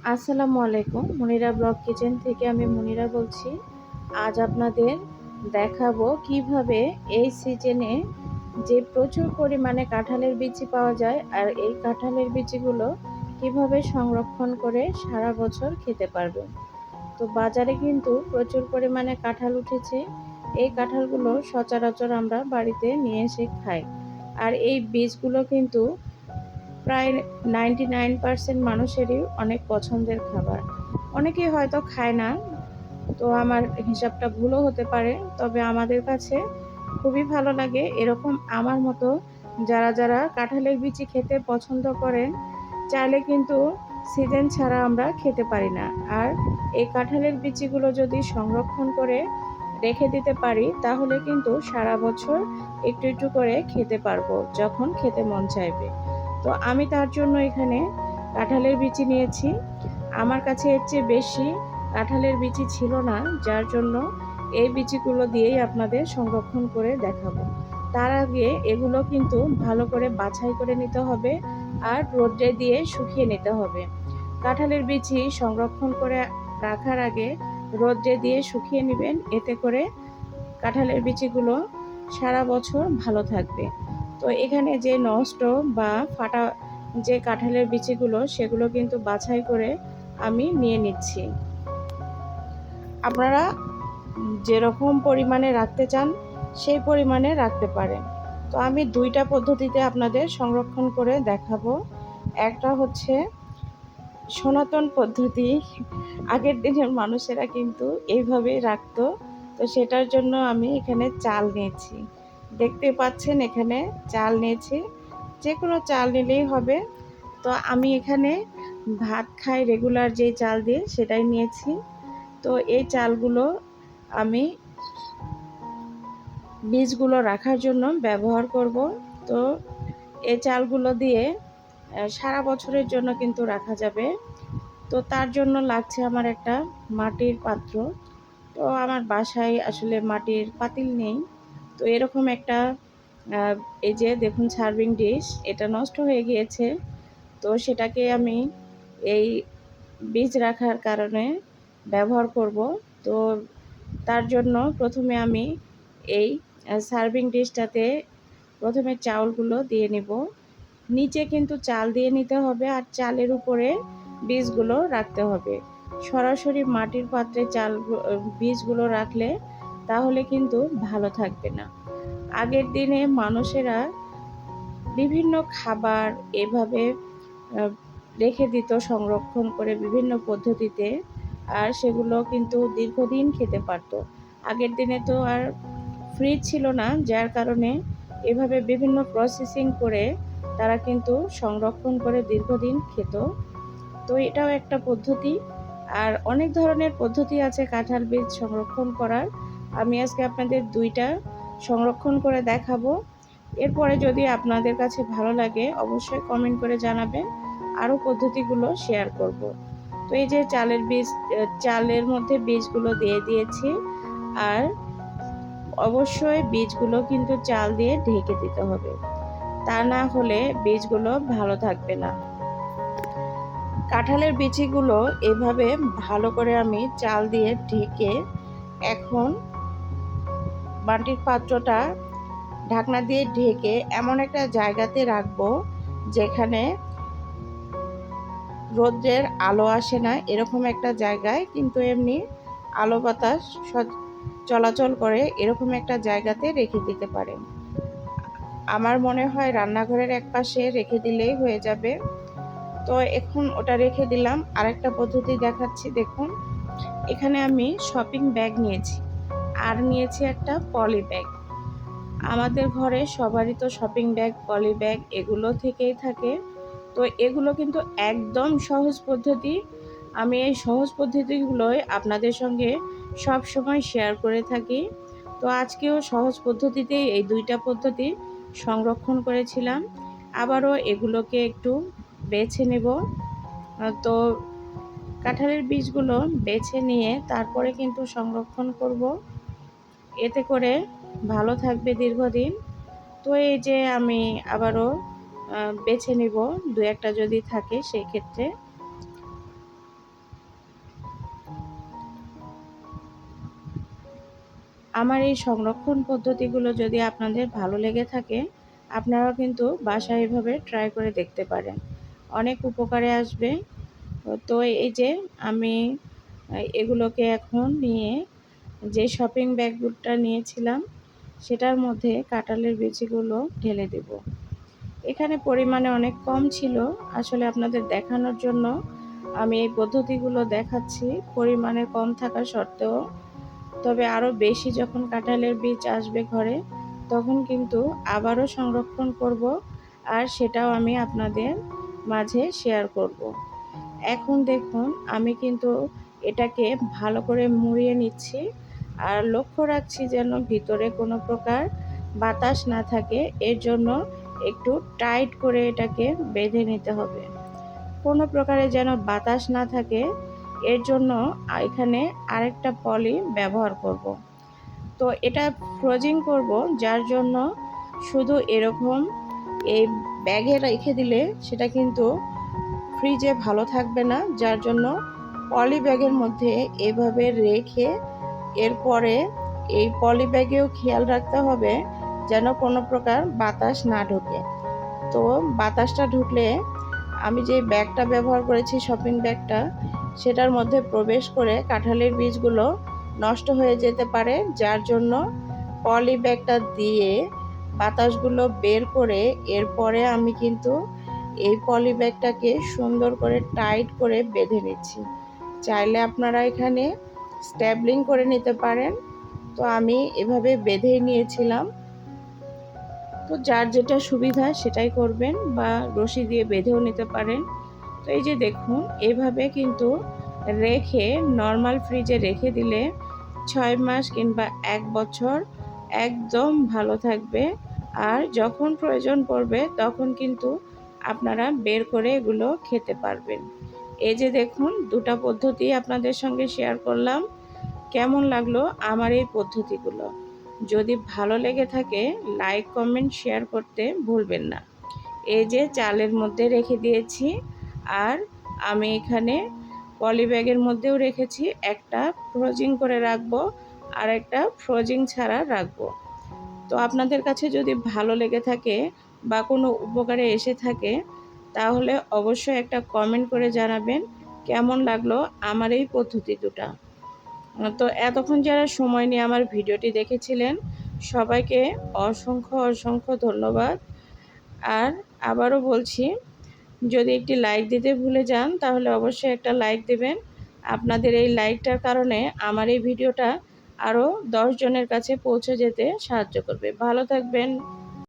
আসসালামু আলাইকুম। Monira blog kitchen থেকে আমি মনিরা বলছি। আজ আপনাদের দেখাবো কিভাবে এই সিজনে যে প্রচুর পরিমাণে কাঁঠালের বিচি পাওয়া যায় আর এই কাঁঠালের বিচিগুলো কিভাবে সংরক্ষণ করে সারা বছর খেতে পারবেন। তো বাজারে কিন্তু প্রচুর পরিমাণে কাঁঠাল উঠেছে। এই কাঁঠালগুলো সচরাচর আমরা বাড়িতে নিয়ে এসে খাই। আর এই বীজগুলো কিন্তু প্রায় 99% মানুষেরই অনেক পছন্দের খাবার। অনেকেই হয়তো খায় না, তো আমার হিসাবটা ভুলও হতে পারে। তবে আমাদের কাছে খুবই ভালো লাগে এরকম আমার মতো যারা কাঁঠালের বিচি খেতে পছন্দ করেন, চাইলে কিন্তু সিজন ছাড়া আমরা খেতে পারি না। আর এই কাঁঠালের বিচিগুলো যদি সংরক্ষণ করে রেখে দিতে পারি তাহলে কিন্তু সারা বছর একটু একটু করে খেতে পারবো যখন খেতে মন চাইবে। তো আমি তার জন্য এখানে কাঁঠালের বিচি নিয়েছি। আমার কাছে এর চেয়ে বেশি কাঁঠালের বিচি ছিল না, যার জন্য এই বিচিগুলো দিয়েই আপনাদের সংরক্ষণ করে দেখাবো। তার আগে এগুলো কিন্তু ভালো করে বাছাই করে নিতে হবে আর রোদ্রে দিয়ে শুকিয়ে নিতে হবে। কাঁঠালের বিচি সংরক্ষণ করে রাখার আগে রোদ্রে দিয়ে শুকিয়ে নেবেন, এতে করে কাঁঠালের বিচিগুলো সারা বছর ভালো থাকবে। তো এখানে যে নষ্ট বা ফাটা যে কাঁঠালের বিচিগুলো সেগুলো কিন্তু বাছাই করে আমি নিয়ে নিচ্ছি। আপনারা যেরকম পরিমাণে রাখতে চান সেই পরিমাণে রাখতে পারেন। তো আমি দুইটা পদ্ধতিতে আপনাদের সংরক্ষণ করে দেখাবো। একটা হচ্ছে সনাতন পদ্ধতি, আগের দিনের মানুষেরা কিন্তু এইভাবেই রাখতো। তো সেটার জন্য আমি এখানে চাল নিয়েছি, দেখতে পাচ্ছেন এখানে চাল নিয়েছি। যে কোনো চাল নিলেই হবে। তো আমি এখানে ভাত খাই রেগুলার যে চাল দিয়ে সেটাই নিয়েছি। তো এই চালগুলো আমি বীজগুলো রাখার জন্য ব্যবহার করব। তো এই চালগুলো দিয়ে সারা বছরের জন্য কিন্তু রাখা যাবে। তো তার জন্য লাগছে আমার একটা মাটির পাত্র। তো আমার বাসায় আসলে মাটির পাতিল নেই। তো এরকম একটা এই যে দেখুন সার্ভিং ডিশ, এটা নষ্ট হয়ে গিয়েছে। তো সেটাকে আমি এই বীজ রাখার কারণে ব্যবহার করব। তো তার জন্য প্রথমে আমি এই সার্ভিং ডিশটাতে প্রথমে চাউলগুলো দিয়ে নিব। নিচে কিন্তু চাল দিয়ে নিতে হবে আর চালের উপরে বীজগুলো রাখতে হবে। সরাসরি মাটির পাত্রে বীজগুলো রাখলে তাহলে কিন্তু ভালো থাকবে না। আগের দিনে মানুষেরা বিভিন্ন খাবার এভাবে রেখে দিত সংরক্ষণ করে বিভিন্ন পদ্ধতিতে, আর সেগুলো কিন্তু দীর্ঘদিন খেতে পারতো। আগের দিনে তো আর ফ্রিজ ছিল না, যার কারণে এভাবে বিভিন্ন প্রসেসিং করে তারা কিন্তু সংরক্ষণ করে দীর্ঘদিন খেত। তো এটাও একটা পদ্ধতি। আর অনেক ধরনের পদ্ধতি আছে কাঁঠাল বীজ সংরক্ষণ করার। আমি আজকে আপনাদের দুইটা সংরক্ষণ করে দেখাবো। এরপরে যদি আপনাদের কাছে ভালো লাগে অবশ্যই কমেন্ট করে জানাবেন, আরও পদ্ধতিগুলো শেয়ার করব। তো এই যে চালের মধ্যে বীজগুলো দিয়ে দিয়েছি। আর অবশ্যই বীজগুলো কিন্তু চাল দিয়ে ঢেকে দিতে হবে, তা না হলে বীজগুলো ভালো থাকবে না। কাঁঠালের বিচিগুলো এভাবে ভালো করে আমি চাল দিয়ে ঢেকে এখন মাটির পাত্রটা ঢাকনা দিয়ে ঢেকে এমন একটা জায়গাতে রাখবো যেখানে রোদ্রের আলো আসে না, এরকম একটা জায়গায়, কিন্তু এমনি আলো বাতাস চলাচল করে এরকম একটা জায়গাতে রেখে দিতে পারেন। আমার মনে হয় রান্নাঘরের এক পাশে রেখে দিলেই হয়ে যাবে। তো এখন ওটা রেখে দিলাম। আরেকটা পদ্ধতি দেখাচ্ছি, দেখুন এখানে আমি শপিং ব্যাগ নিয়েছি আর নিয়েছি একটা পলি ব্যাগ। আমাদের ঘরে সবারই তো শপিং ব্যাগ পলি ব্যাগ এগুলো থেকেই থাকে। তো এগুলো কিন্তু একদম সহজ পদ্ধতি। আমি এই সহজ পদ্ধতিগুলোই আপনাদের সঙ্গে সব সময় শেয়ার করে থাকি। তো আজকেও সহজ পদ্ধতিতেই এই দুইটা পদ্ধতি সংরক্ষণ করেছিলাম। আবারও এগুলোকে একটু বেছে নেব। তো কাঁঠালের বীজগুলো বেছে নিয়ে তারপরে কিন্তু সংরক্ষণ করব, এতে করে ভালো থাকবে দীর্ঘদিন। তো এই যে আমি আবারও বেছে নিব, দু একটা যদি থাকে সেই ক্ষেত্রে। আমার এই সংরক্ষণ পদ্ধতিগুলো যদি আপনাদের ভালো লেগে থাকে, আপনারাও কিন্তু বাসায় এভাবে ট্রাই করে দেখতে পারেন, অনেক উপকারে আসবে। তো এই যে আমি এগুলোকে এখন নিয়ে যে শপিং ব্যাগটা নিয়েছিলাম সেটার মধ্যে কাঁঠালের বিচিগুলো ঢেলে দেব। এখানে পরিমাণে অনেক কম ছিল, আসলে আপনাদের দেখানোর জন্য আমি এই পদ্ধতিগুলো দেখাচ্ছি পরিমাণে কম থাকা সত্ত্বেও। তবে আরও বেশি যখন কাঁঠালের বীজ আসবে ঘরে, তখন কিন্তু আবারও সংরক্ষণ করব, আর সেটাও আমি আপনাদের মাঝে শেয়ার করব। এখন দেখুন আমি কিন্তু এটাকে ভালো করে মুড়িয়ে নিচ্ছি, আর লক্ষ্য রাখছি যেন ভিতরে কোনো প্রকার বাতাস না থাকে। এর জন্য একটু টাইট করে এটাকে বেঁধে নিতে হবে, কোনো প্রকারে যেন বাতাস না থাকে। এর জন্য এখানে আরেকটা পলি ব্যবহার করব। তো এটা ফ্রোজিং করব, যার জন্য শুধু এরকম এই ব্যাগে রেখে দিলে সেটা কিন্তু ফ্রিজে ভালো থাকবে না, যার জন্য পলি ব্যাগের মধ্যে এভাবে রেখে এরপরে এই পলি ব্যাগেও খেয়াল রাখতে হবে যেন কোনো প্রকার বাতাস না ঢোকে। তো বাতাসটা ঢুকলে আমি যে ব্যাগটা ব্যবহার করেছি, শপিং ব্যাগটা, সেটার মধ্যে প্রবেশ করে কাঁঠালের বীজগুলো নষ্ট হয়ে যেতে পারে, যার জন্য পলি ব্যাগটা দিয়ে বাতাসগুলো বের করে এরপরে আমি কিন্তু এই পলি ব্যাগটাকে সুন্দর করে টাইট করে বেঁধে নিচ্ছি। চাইলে আপনারা এখানে স্ট্যাবলিং করে নিতে পারেন, তো আমি এভাবে বেঁধেই নিয়েছিলাম। তো যার যেটা সুবিধা সেটাই করবেন, বা রশি দিয়ে বেঁধেও নিতে পারেন। তো এই যে দেখুন, এভাবে কিন্তু রেখে নর্মাল ফ্রিজে রেখে দিলে 6 মাস কিংবা 1 বছর একদম ভালো থাকবে। আর যখন প্রয়োজন পড়বে তখন কিন্তু আপনারা বের করে এগুলো খেতে পারবেন। এই যে দেখুন, দুটো পদ্ধতি আপনাদের সঙ্গে শেয়ার করলাম। কেমন লাগলো আমার এই পদ্ধতিগুলো? যদি ভালো লেগে থাকে লাইক, কমেন্ট, শেয়ার করতে ভুলবেন না। এই যে চালের মধ্যে রেখে দিয়েছি, আর আমি এখানে পলি ব্যাগের মধ্যেও রেখেছি, একটা ফ্রোজিং করে রাখবো আর একটা ফ্রোজিং ছাড়া রাখবো। তো আপনাদের কাছে যদি ভালো লেগে থাকে বা কোনো উপকারে এসে থাকে, তাহলে অবশ্যই একটা কমেন্ট করে জানাবেন কেমন লাগলো আমার এই পদ্ধতি দুটা। তো এতক্ষণ যারা সময় নিয়ে আমার ভিডিওটি দেখেছিলেন, সবাইকে অসংখ্য অসংখ্য ধন্যবাদ। আর আবারও বলছি, যদি একটি লাইক দিতে ভুলে যান তাহলে অবশ্যই একটা লাইক দেবেন। আপনাদের এই লাইকটার কারণে আমার এই ভিডিওটা আরও 10 জনের কাছে পৌঁছে যেতে সাহায্য করবে। ভালো থাকবেন।